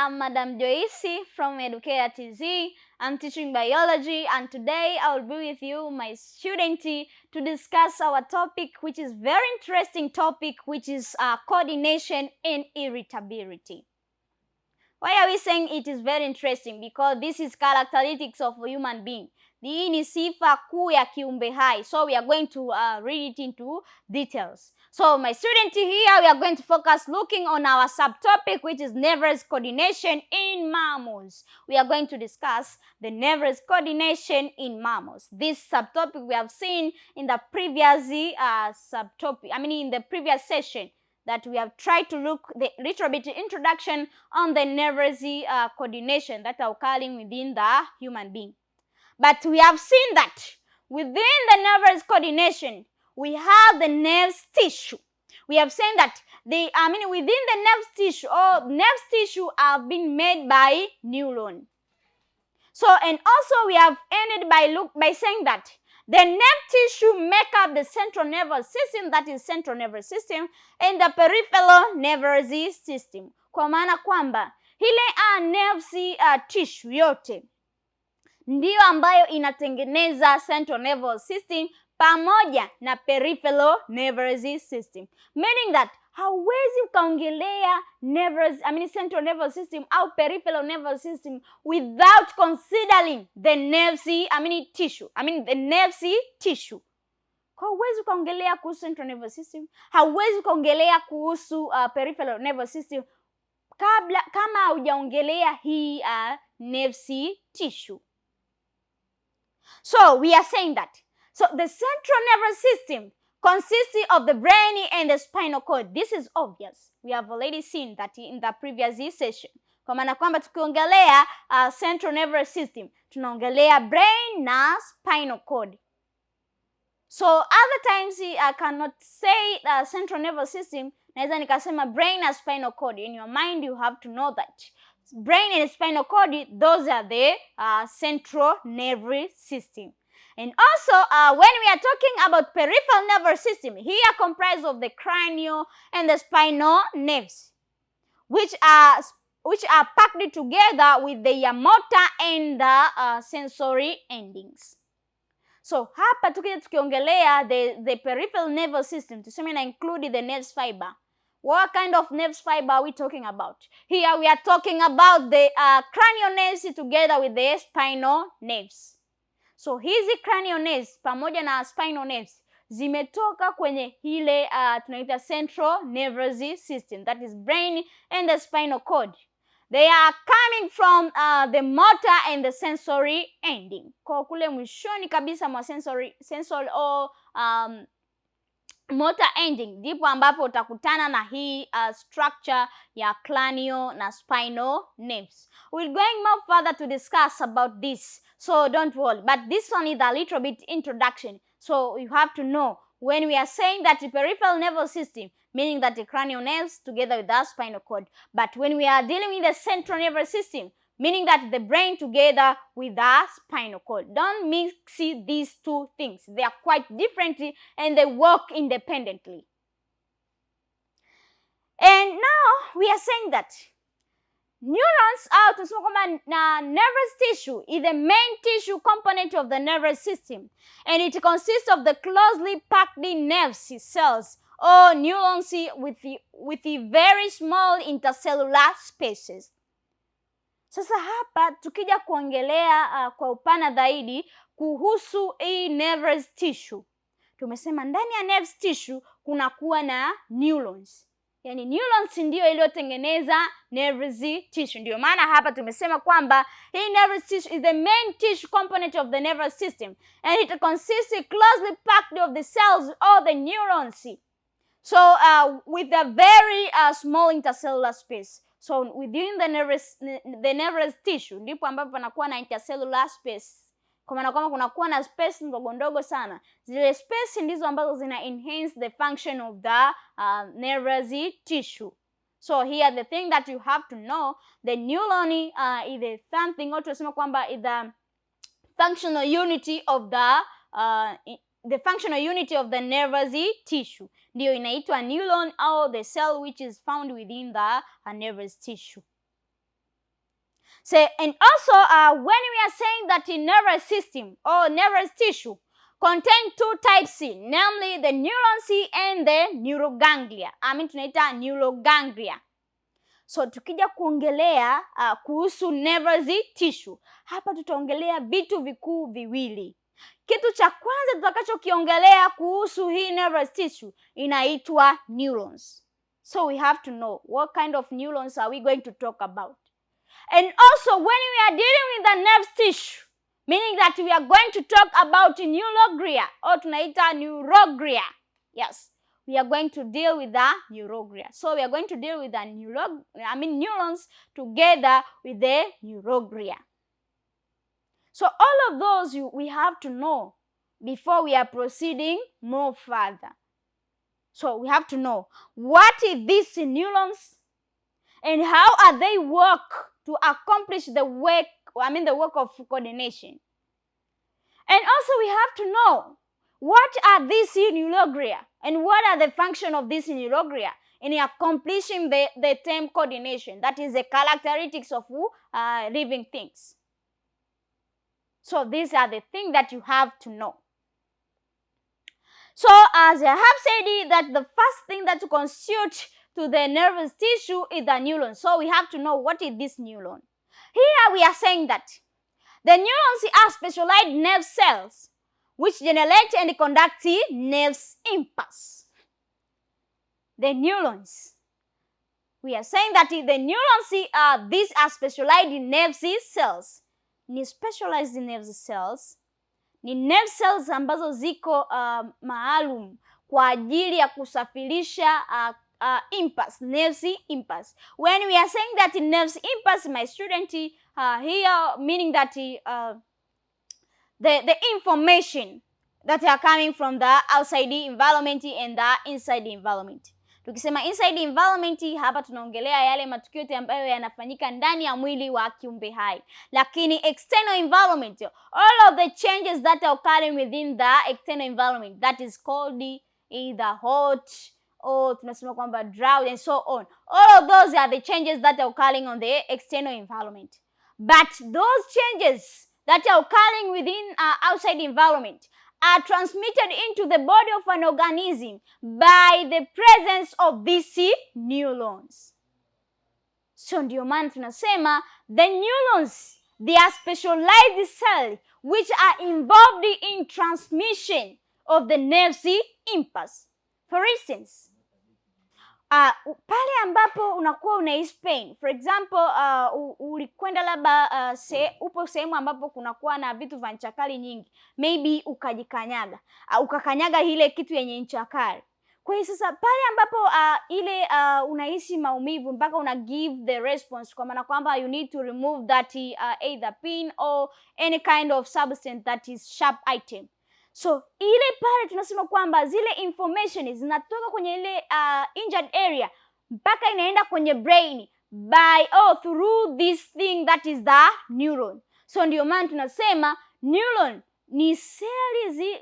I'm Madam Joyce from Educare TZ. I'm teaching biology, and today I will be with you, my student, to discuss our topic, which is very interesting topic, which is coordination and irritability. Why are we saying it is very interesting? Because this is characteristics of a human being. Hii ni sifa kuu ya kiumbe hai. So we are going to read it into details. So my student, here we are going to focus looking on our subtopic, which is nervous coordination in mammals. We are going to discuss the nervous coordination in mammals. This subtopic we have seen in the previous in the previous session, that we have tried to look the little bit introduction on the nervous coordination that are occurring within the human being. But we have seen that within the nervous coordination, we have the nerve tissue. We have seen that within the nerve tissue, or nerve tissue have been made by neuron. So, and also we have ended by saying that the nerve tissue make up the central nervous system, that is central nervous system, and the peripheral nervous system. Kwa maana kwamba ile nerve tissue yote ndiyo ambayo inatengeneza central nervous system pamoja na peripheral nervous system. Meaning that hauwezi ukaongelea central nervous system au peripheral nervous system without considering the tissue. The nerve tissue. Kwa hauwezi ukaongelea kuhusu central nervous system, hauwezi ukaongelea kuhusu peripheral nervous system kama haujaongelea hii nerve tissue. So we are saying that the central nervous system consists of the brain and the spinal cord. This is obvious. We have already seen that in the previous session. Kwa maana kwamba tukiongelea central nervous system, tunaongelea brain na spinal cord. So other times I cannot say central nervous system, naweza nikasema brain na spinal cord. In your mind you have to know that brain and spinal cord, those are the central nervous system. And also, when we are talking about peripheral nervous system, here comprised of the cranial and the spinal nerves, which are packed together with the motor and the sensory endings. So hapa tukiongelea the peripheral nervous system, tuseme na include the nerve fiber. What kind of nerve fiber are we talking about? Here we are talking about the cranial nerves together with the spinal nerves. So hizi cranial nerves pamoja na spinal nerves zimetoka kwenye ile tunaita central nervous system, that is brain and the spinal cord. They are coming from the motor and the sensory ending. Kwa kule mwishoni kabisa mwa sensory or motor ending ndipo ambapo utakutana na hii structure ya cranial na spinal nerves. We're going more further to discuss about this, so don't worry. But this one is a little bit introduction. So you have to know when we are saying that the peripheral nervous system, meaning that the cranial nerves together with the spinal cord. But when we are dealing with the central nervous system, meaning that the brain together with the spinal cord. Don't mix these two things. They are quite different and they work independently. And now we are saying that neurons are nervous tissue is the main tissue component of the nervous system, and it consists of the closely packed nerve cells or neurons with the very small intercellular spaces. Sasa hapa tukija kuongelea kwa upana zaidi kuhusu hii nervous tissue. Tumesema ndani ya nervous tissue kuna kuwa na neurons. Yani neurons ndio iliyotengeneza nervous tissue. Ndio maana hapa tumesema kwamba hii nervous tissue is the main tissue component of the nervous system, and it consists closely packed of the cells or the neurons. So with a very small intercellular space. So within the nervous tissue ndipo ambapo panakuwa na intercellular space. Kwa maana kwamba kunakuwa na space ndogo ndogo sana. Zile space ndizo ambazo zina enhance the function of the nervous tissue. So here the thing that you have to know, the neuron is something or tunasema kwamba is the functional unity of the nervous tissue. Ndio inaitwa neuron or the cell which is found within the nervous tissue. So, and also when we are saying that the nervous system or nervous tissue contain two types, namely the neurons and the neuroganglia. Tunaita neuroganglia. So tukija kuongelea kuhusu nervous tissue, hapa tutaongelea vitu vikuu viwili. Kitu cha kwanza tutakachokiongelea kuhusu hii nervous tissue inaitwa neurons. So we have to know what kind of neurons are we going to talk about. And also when we are dealing with the nerve tissue, meaning that we are going to talk about neuroglia or tunaita neuroglia. Yes, we are going to deal with the neuroglia. So we are going to deal with the neurons together with the neuroglia. So all of those we have to know before we are proceeding more further. So we have to know what is these neurons and how are they work to accomplish the work, the work of coordination. And also we have to know what are these neuroglia and what are the function of these neuroglia in accomplishing the term coordination. That is the characteristics of living things. So these are the things that you have to know. So as I have said, that the first thing that constitutes to the nervous tissue is the neuron. So we have to know what is this neuron. Here we are saying that the neurons are specialized nerve cells which generate and conduct nerve impulse. The neurons. We are saying that the neurons these are specialized nerve cells. Ni specialized nerve cells. Ni nerve cells ambazo ziko maalum kwa ajili ya kusafirisha impulse, nerve impulse. When we are saying that nerve impulse, my student, here meaning that the information that are coming from the outside environment and the inside environment. Tukisema inside environment, hapa tunaongelea yale matukio yote ambayo yanafanyika ndani ya mwili wa kiumbe hai. Lakini external environment, all of the changes that are occurring within the external environment, that is called either hot or tunasema kwamba drought and so on. All of those are the changes that are occurring on the external environment. But those changes that are occurring within outside environment are transmitted into the body of an organism by the presence of these neurons. So ndio maana tunasema the neurons, they are specialized cells which are involved in transmission of the nerve impulse. For instance, pale ambapo unakuwa unahisi pain, for example, ulikwenda labda upo sehemu ambapo kunakuwa na vitu vya ncha kali nyingi, maybe ukajikanyaga, ukakanyaga ile kitu yenye ncha kali. Kwa hiyo sasa pale ambapo unahisi maumivu mpaka una give the response, kwa maana kwamba you need to remove that either pin or any kind of substance that is sharp item. So ile pale tunasema kwamba zile information zinatoka kwenye ile injured area mpaka inaenda kwenye brain through this thing that is the neuron. So ndio maana tunasema neuron ni seli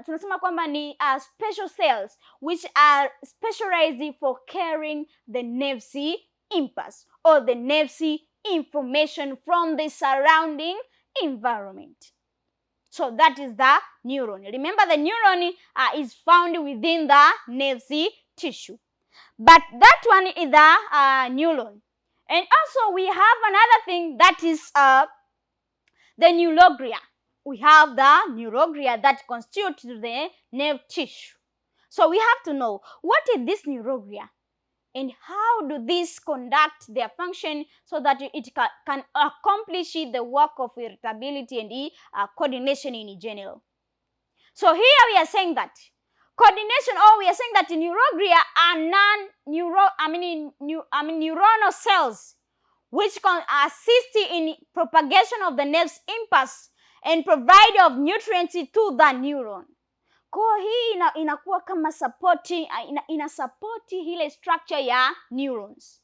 tunasema kwamba ni special cells which are specialized for carrying the nerve impulse or the nerve information from the surrounding environment. So that is the neuron. Remember, the neuron is found within the nerve tissue. But that one is the neuron. And also we have another thing that is the neuroglia. We have the neuroglia that constitute the nerve tissue. So we have to know what is this neuroglia and how do these conduct their function so that it can accomplish the work of irritability and coordination in general. So here we are saying that coordination, or we are saying that neuroglia are neuronal cells which can assist in propagation of the nerve's impulse and provide of nutrients to the neuron. Kwa hii inakuwa kama ina support ile structure ya neurons.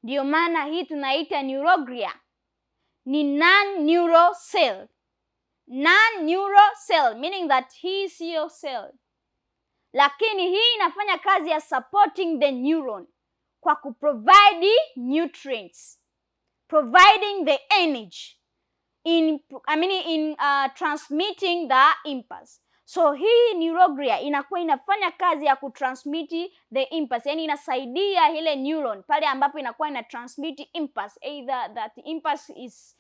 Ndio maana hii tunaita neuroglia ni non-neural cell. Non-neural cell meaning that hii siyo cell, lakini hii inafanya kazi ya supporting the neuron kwa kuprovide nutrients providing the energy in transmitting the impulse. So hii neuroglia inakuwa inafanya kazi ya kutransmit the impulse, yani inasaidia ile neuron pale ambapo inakuwa ina transmit impulse, either that impulse is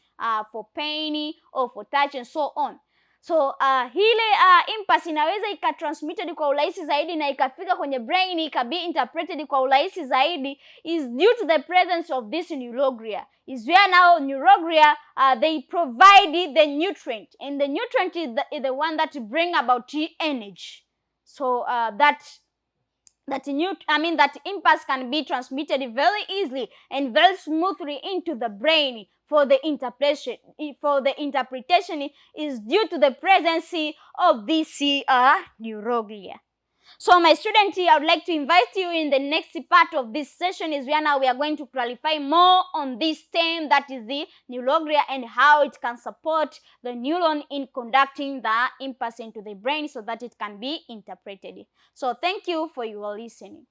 for pain or for touch and so on. So hile impulse inaweza ikatransmitted kwa urahisi zaidi na ikafika kwenye brain ikabe interpreted kwa urahisi zaidi is due to the presence of this neuroglia. Is where now neuroglia they provide the nutrient, and the nutrient is the one that bring about energy. So that impulse can be transmitted very easily and very smoothly into the brain for the interpretation. Is due to the presence of this neuroglia. So my student, I would like to invite you in the next part of this session is where now we are going to clarify more on this term, that is the neuroglia, and how it can support the neuron in conducting the impulse into the brain so that it can be interpreted. So thank you for your listening.